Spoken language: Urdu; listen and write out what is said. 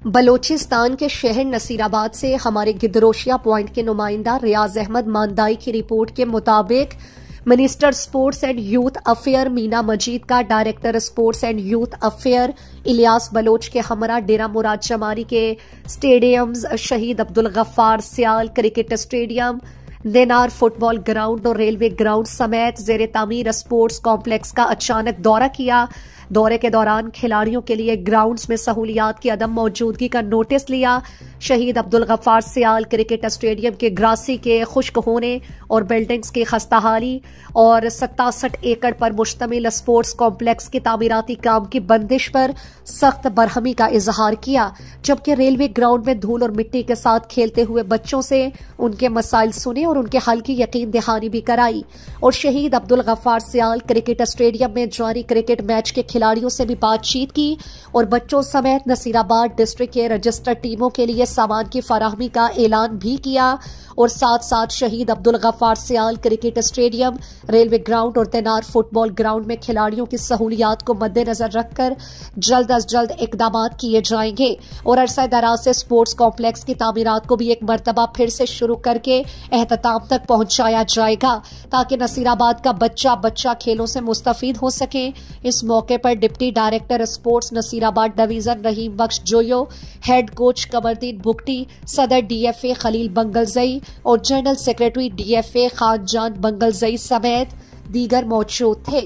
بلوچستان کے شہر نصیر آباد سے ہمارے گدروشیا پوائنٹ کے نمائندہ ریاض احمد ماندائی کی رپورٹ کے مطابق minister sports and youth affair Meena Majeed کا director sports and youth affair Ilyas Baloch کے ہمراہ ڈیرہ مراد شماری کے stadiums Shaheed Abdul Ghaffar Sial cricket stadium, Dinar football ground اور ریلوے گراؤنڈ سمیت زیر تعمیر اسپورٹس کمپلیکس کا اچانک دورہ کیا۔ دورے کے دوران کھلاڑیوں کے لیے گراؤنڈز میں سہولیات کی عدم موجودگی کا نوٹس لیا۔ شہید عبدالغفار سیال کرکٹ اسٹیڈیم کے گراسی کے خشک ہونے اور بلڈنگز کی خستہ حالی اور 67 ایکڑ پر مشتمل اسپورٹس کمپلیکس کی تعمیراتی کام کی بندش پر سخت برہمی کا اظہار کیا، جبکہ ریلوے گراؤنڈ میں دھول اور مٹی کے ساتھ کھیلتے ہوئے بچوں سے ان کے مسائل سنے اور ان کے حل کی یقین دہانی بھی کرائی، اور شہید عبدالغفار سیال کرکٹ اسٹیڈیم میں جاری کرکٹ میچ کے کھلاڑیوں سے بھی بات چیت کی اور بچوں سمیت نصیر آباد ڈسٹرکٹ کے رجسٹرڈ ٹیموں کے لیے سامان کی فراہمی کا اعلان بھی کیا، اور ساتھ ساتھ شہید Abdul Ghaffar Sial cricket stadium, railway ground اور دینار فٹ بال گراؤنڈ میں کھلاڑیوں کی سہولیات کو مد نظر رکھ کر جلد از جلد اقدامات کیے جائیں گے اور عرصہ دراز سے اسپورٹس کمپلیکس کی تعمیرات کو بھی ایک مرتبہ پھر سے شروع کر کے اختتام تک پہنچایا جائے گا تاکہ نصیر آباد کا بچہ کھیلوں سے مستفید ہو سکے۔ اس موقع پر deputy director sports Naseerabad division Rahim Bakhsh Joyo, head coach Qamaruddin Bugti, صدر D F A Khalil Bangulzai اور general secretary D F A Khan Jan Bangulzai سمیت دیگر موجود تھے۔